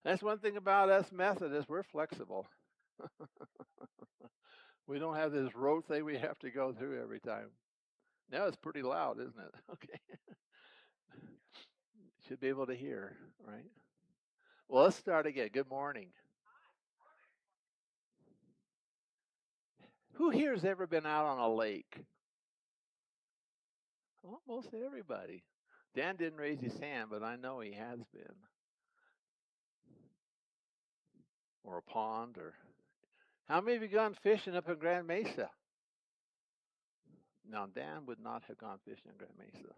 That's one thing about us Methodists, we're flexible. We don't have this rote thing we have to go through every time. Now it's pretty loud, isn't it? Okay. Should be able to hear, right? Well, let's start again. Good morning. Who here has ever been out on a lake? Almost everybody. Dan didn't raise his hand, but I know he has been. Or a pond, or how many of you gone fishing up in Grand Mesa? Now, Dan would not have gone fishing in Grand Mesa.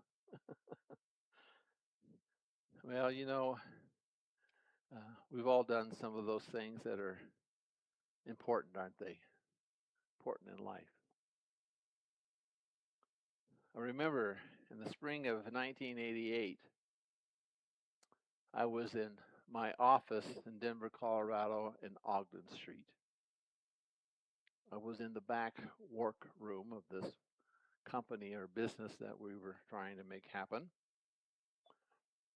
Well, we've all done some of those things that are important, aren't they? Important in life. I remember in the spring of 1988, I was in my office in Denver, Colorado, in Ogden Street. I was in the back work room of this company or business that we were trying to make happen.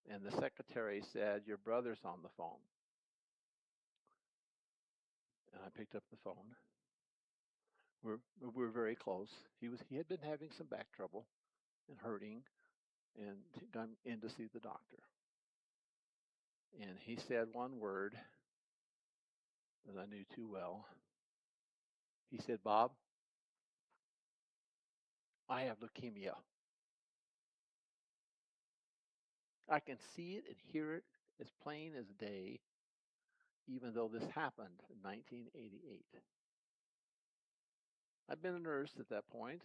And the secretary said, "Your brother's on the phone." And I picked up the phone. We're very close. He had been having some back trouble and hurting, and gone in to see the doctor. And he said one word that I knew too well. He said, "Bob, I have leukemia. I can see it and hear it as plain as day, even though this happened in 1988." I'd been a nurse at that point,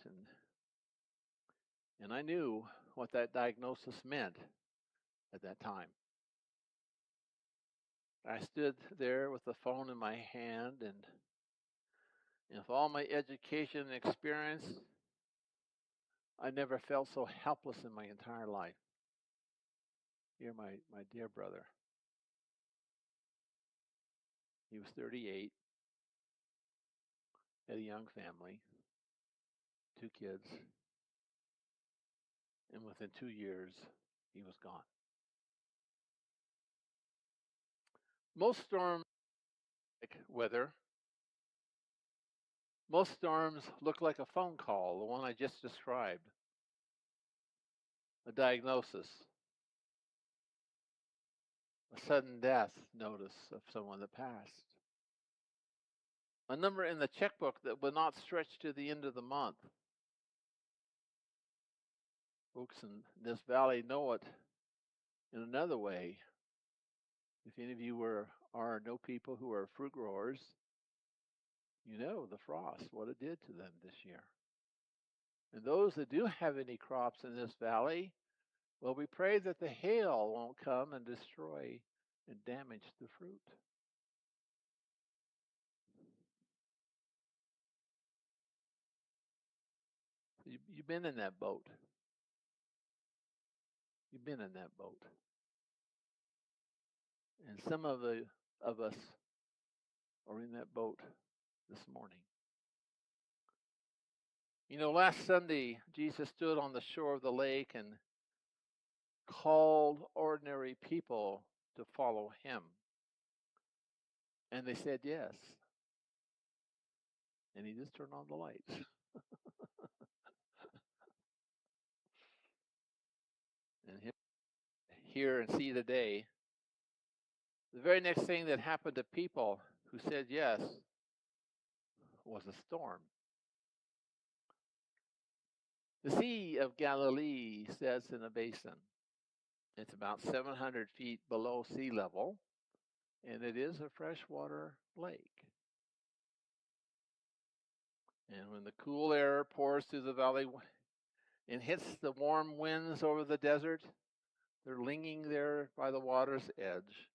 and I knew what that diagnosis meant at that time. I stood there with the phone in my hand, and with all my education and experience, I never felt so helpless in my entire life. You're my dear brother. He was 38, had a young family, 2 kids, and within 2 years, he was gone. Most storms like weather. Most storms look like a phone call, the one I just described, a diagnosis, a sudden death notice of someone that passed, a number in the checkbook that will not stretch to the end of the month. Folks in this valley know it in another way. If any of you know people who are fruit growers, you know the frost, what it did to them this year. And those that do have any crops in this valley, well, we pray that the hail won't come and destroy and damage the fruit. You've been in that boat. You've been in that boat. And some of us are in that boat this morning. Last Sunday, Jesus stood on the shore of the lake and called ordinary people to follow him. And they said yes. And he just turned on the lights. And hear and see today, the very next thing that happened to people who said yes was a storm. The Sea of Galilee sits in a basin. It's about 700 feet below sea level, and it is a freshwater lake. And when the cool air pours through the valley and hits the warm winds over the desert, they're lingering there by the water's edge.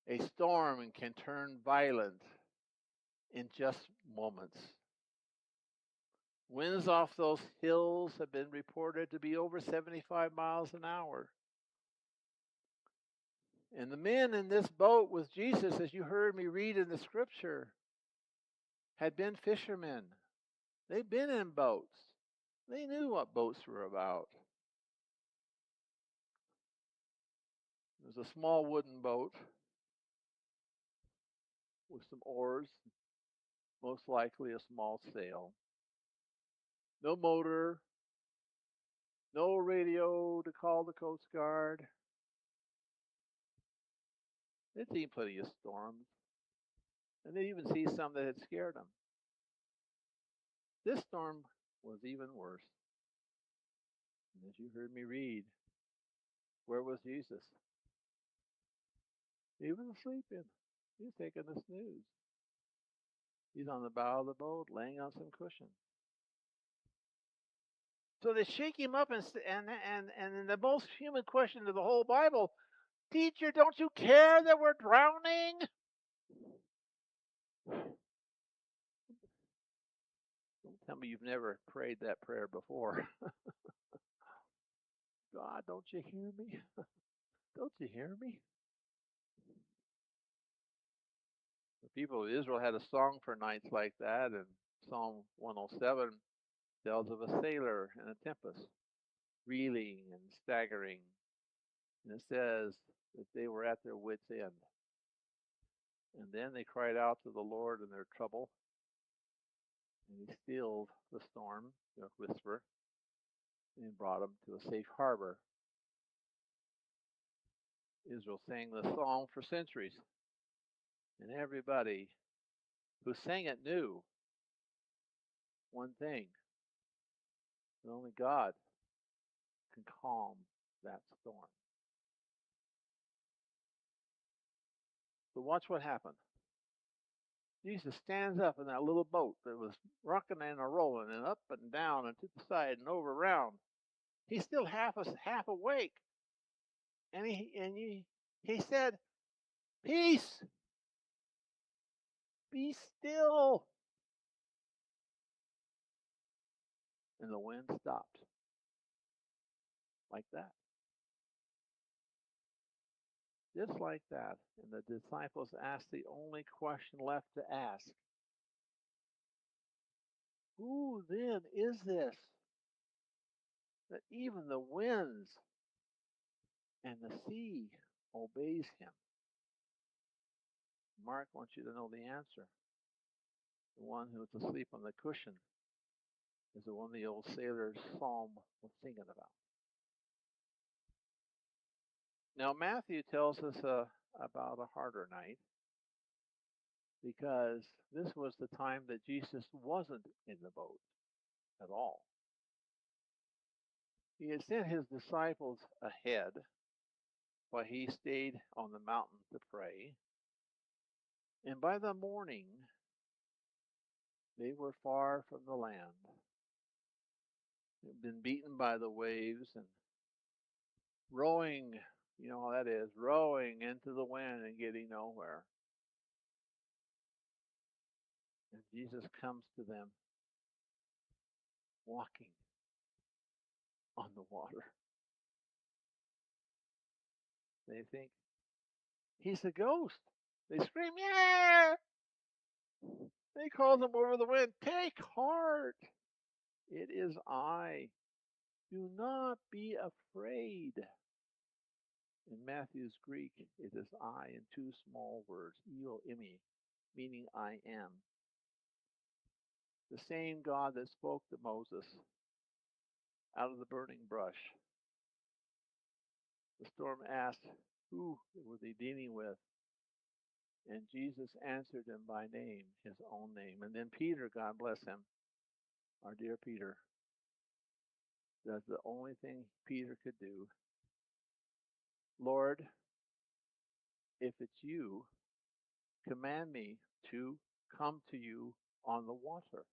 A storm can turn violent in just moments. Winds off those hills have been reported to be over 75 miles an hour. And the men in this boat with Jesus, as you heard me read in the scripture, had been fishermen. They'd been in boats. They knew what boats were about. It was a small wooden boat with some oars, most likely a small sail. No motor, no radio to call the Coast Guard. They'd seen plenty of storms, and they'd even see some that had scared them. This storm was even worse. And as you heard me read, where was Jesus? He was sleeping. He was taking a snooze. He's on the bow of the boat, laying on some cushion. So they shake him up, and the most human question of the whole Bible, teacher, don't you care that we're drowning? Don't tell me you've never prayed that prayer before. God, don't you hear me? Don't you hear me? The people of Israel had a song for nights like that, and Psalm 107 tells of a sailor in a tempest, reeling and staggering. And it says that they were at their wits' end. And then they cried out to the Lord in their trouble, and he stilled the storm, a whisper, and brought them to a safe harbor. Israel sang the song for centuries, and everybody who sang it knew one thing, that only God can calm that storm. So watch what happened. Jesus stands up in that little boat that was rocking and rolling and up and down and to the side and over around. He's still half awake, and he said, "Peace, be still." And the wind stopped like that, just like that. And the disciples asked the only question left to ask: who then is this that even the winds and the sea obeys him? Mark wants you to know the answer. The one who's asleep on the cushion is the one the old sailor's psalm was singing about. Now, Matthew tells us about a harder night, because this was the time that Jesus wasn't in the boat at all. He had sent his disciples ahead while he stayed on the mountain to pray. And by the morning, they were far from the land. They'd been beaten by the waves and rowing, you know how that is, rowing into the wind and getting nowhere. And Jesus comes to them walking on the water. They think he's a ghost. They scream, "Yeah!" They call them over the wind, "Take heart, it is I. Do not be afraid." In Matthew's Greek, it is I in two small words, io imi, meaning I am. The same God that spoke to Moses out of the burning bush. The storm asked, who were they dealing with? And Jesus answered him by name, his own name. And then Peter, God bless him, our dear Peter, does the only thing Peter could do. Lord, if it's you, command me to come to you on the water.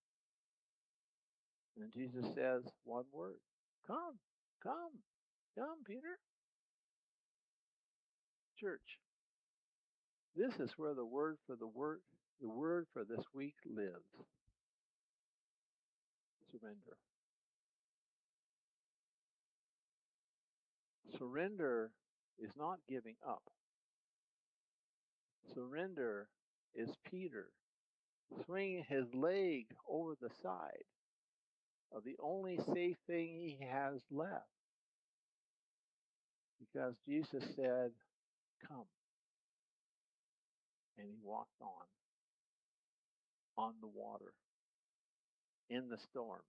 And Jesus says one word, come, come, come, Peter. Church, this is where the word for this week lives. Surrender. Surrender is not giving up. Surrender is Peter swinging his leg over the side of the only safe thing he has left. Because Jesus said, come. And he walked on. on the water in the storm.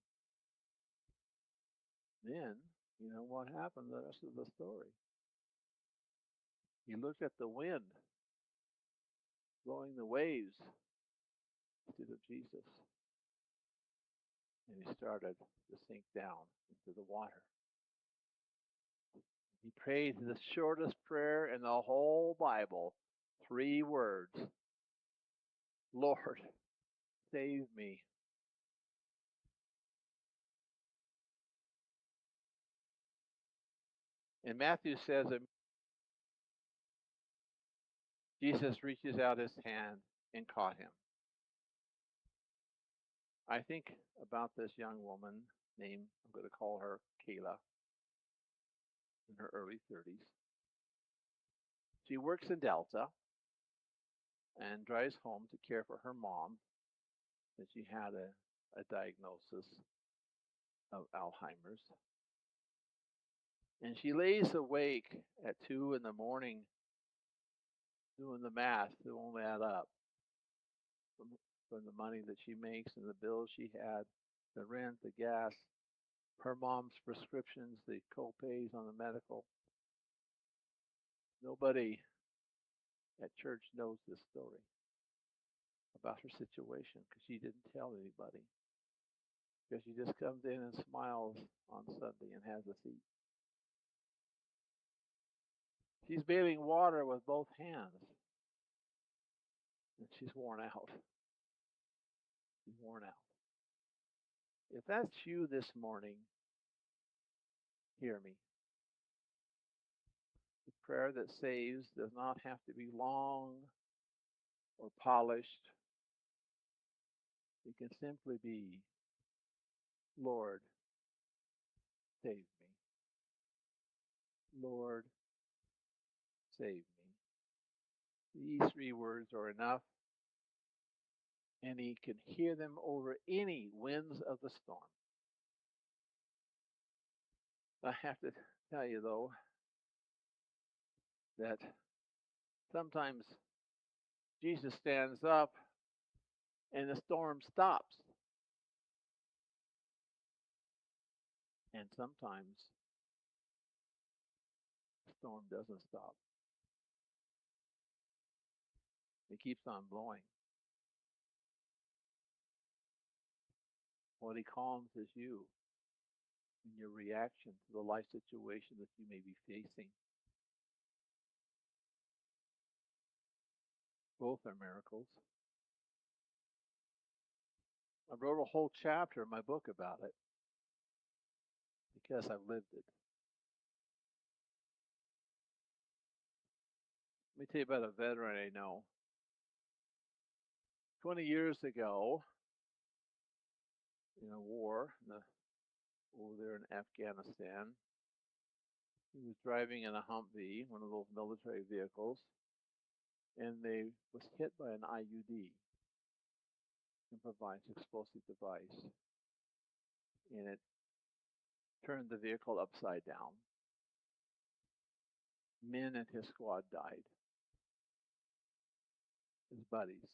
Then, you know what happened the rest of the story. He looked at the wind blowing the waves instead of Jesus. And he started to sink down into the water. He prayed the shortest prayer in the whole Bible. 3 words. Lord, save me. And Matthew says that Jesus reaches out his hand and caught him. I think about this young woman named, I'm going to call her Kayla, in her early 30s. She works in Delta and drives home to care for her mom, that she had a diagnosis of Alzheimer's. And she lays awake at 2 in the morning doing the math that won't add up from the money that she makes and the bills she had, the rent, the gas, her mom's prescriptions, the co-pays on the medical. Nobody at church knows this story about her situation because she didn't tell anybody. Because she just comes in and smiles on Sunday and has a seat. She's bailing water with both hands. And she's worn out. She's worn out. If that's you this morning, hear me. The prayer that saves does not have to be long or polished. It can simply be, Lord, save me. Lord, save me. These 3 words are enough, and he can hear them over any winds of the storm. I have to tell you, though, that sometimes Jesus stands up and the storm stops. And sometimes the storm doesn't stop. It keeps on blowing. What he calms is you in your reaction to the life situation that you may be facing. Both are miracles. I wrote a whole chapter in my book about it because I've lived it. Let me tell you about a veteran I know. 20 years ago, in a war over there in Afghanistan, he was driving in a Humvee, one of those military vehicles, and they was hit by an IUD, improvised explosive device, and it turned the vehicle upside down. Men in his squad died, his buddies.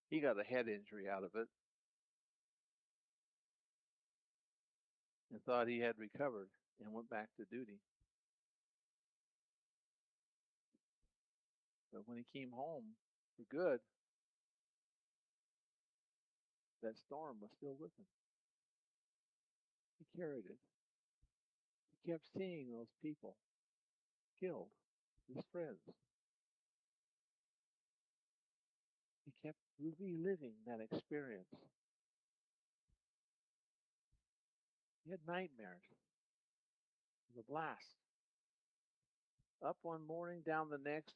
He got a head injury out of it and thought he had recovered and went back to duty. But when he came home for good, that storm was still with him. He carried it. He kept seeing those people killed, his friends. He kept reliving that experience. He had nightmares. It was a blast. Up one morning, down the next.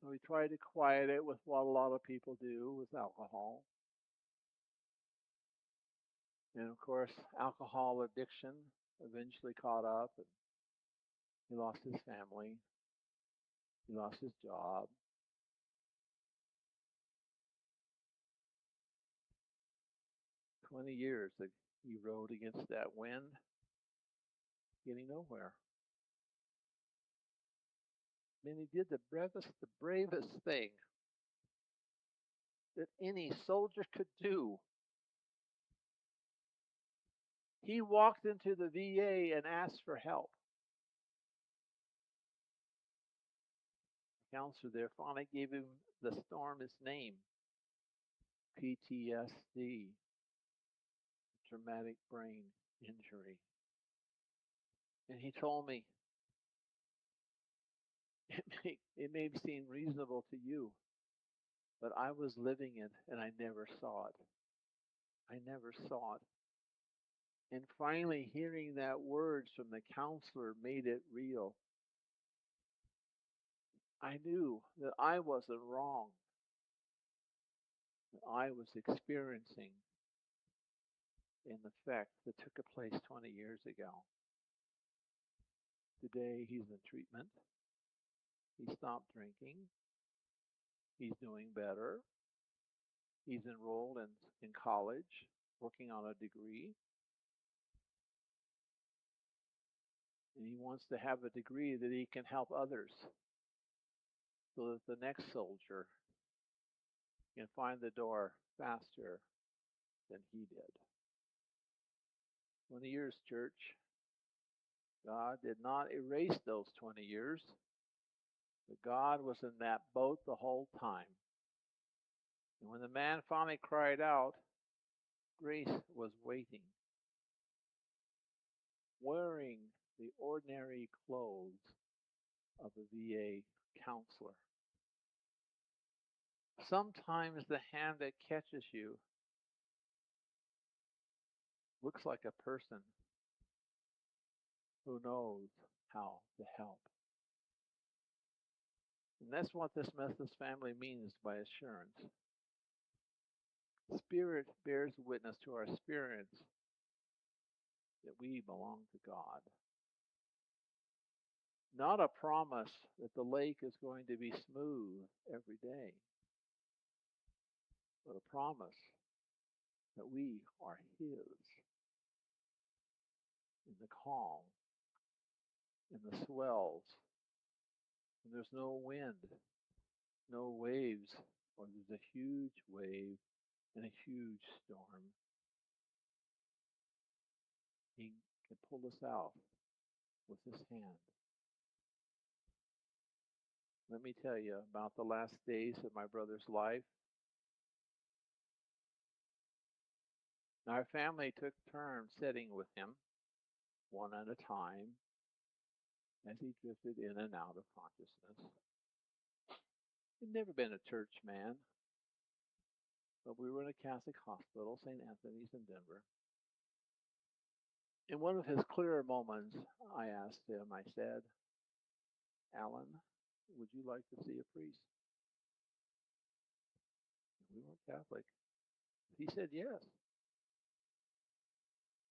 So he tried to quiet it with what a lot of people do with alcohol. And of course, alcohol addiction eventually caught up, and he lost his family. He lost his job. "20 years that he rode against that wind, getting nowhere. Then he did the bravest thing. that any soldier could do. He walked into the VA and asked for help. The counselor there finally gave him the storm its name, PTSD, traumatic brain injury. And he told me, it may seem reasonable to you, but I was living it and I never saw it. I never saw it. And finally, hearing that words from the counselor made it real. I knew that I wasn't wrong, that I was experiencing an effect that took place 20 years ago. Today, he's in treatment. He stopped drinking. He's doing better. He's enrolled in college, working on a degree. And he wants to have a degree that he can help others so that the next soldier can find the door faster than he did. 20 years, church. God did not erase those 20 years, but God was in that boat the whole time. And when the man finally cried out, Grace was waiting, wearing the ordinary clothes of a VA counselor. Sometimes the hand that catches you looks like a person who knows how to help. And that's what this Methodist family means by assurance. Spirit bears witness to our experience that we belong to God. Not a promise that the lake is going to be smooth every day, but a promise that we are His in the calm, in the swells, and there's no wind, no waves, or there's a huge wave and a huge storm. He can pull us out with His hand. Let me tell you about the last days of my brother's life. Our family took turns sitting with him, one at a time, as he drifted in and out of consciousness. He'd never been a church man, but we were in a Catholic hospital, St. Anthony's in Denver. In one of his clearer moments, I asked him, I said, Alan, would you like to see a priest? We weren't Catholic. He said yes.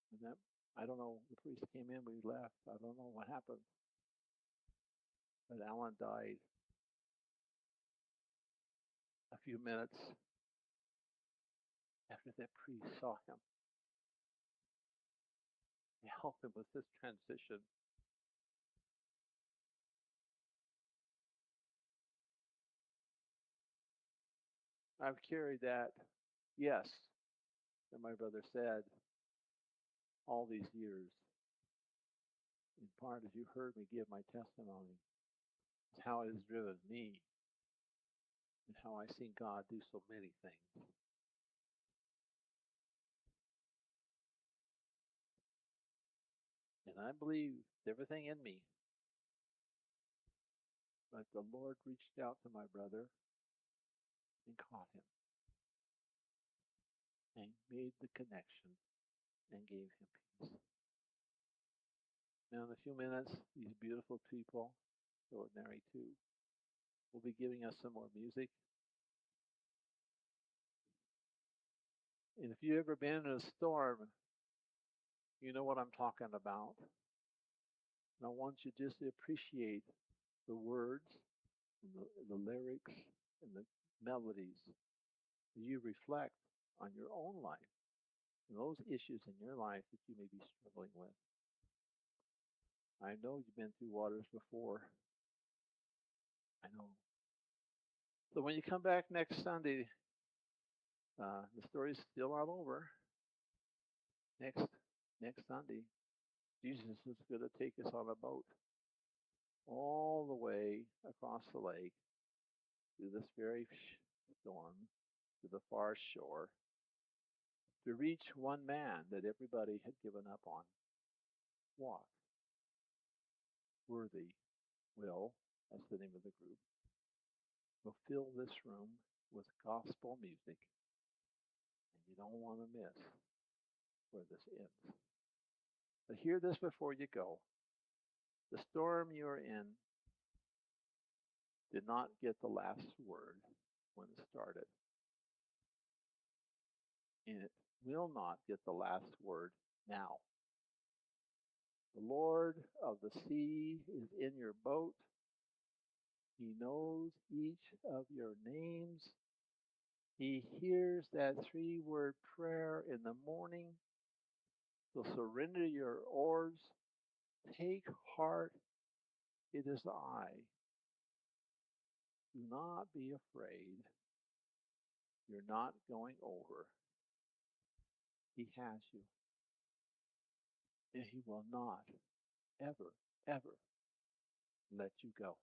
And that, I don't know, the priest came in, we left. I don't know what happened. But Alan died a few minutes after that priest saw him. He helped him with this transition. I've carried that, yes, that my brother said, all these years. In part, as you heard me give my testimony, it's how it has driven me and how I've seen God do so many things. And I believe everything in me. But the Lord reached out to my brother and caught him and made the connection and gave him peace. Now, in a few minutes, these beautiful people, ordinary too, will be giving us some more music. And if you've ever been in a storm, you know what I'm talking about. And I want you just to appreciate the words, and the lyrics, and the melodies that you reflect on your own life and those issues in your life that you may be struggling with. I know you've been through waters before. I know. So when you come back next Sunday, The story's still not over. Next Sunday, Jesus is going to take us on a boat all the way across the lake through this very storm to the far shore to reach one man that everybody had given up on. Walk. Worthy will, that's the name of the group, will fill this room with gospel music, and you don't want to miss where this ends. But hear this before you go. The storm you're in did not get the last word when it started, and it will not get the last word now. The Lord of the sea is in your boat. He knows each of your names. He hears that 3-word prayer in the morning. So surrender your oars. Take heart. It is I. Do not be afraid. You're not going over. He has you. And he will not ever, ever let you go.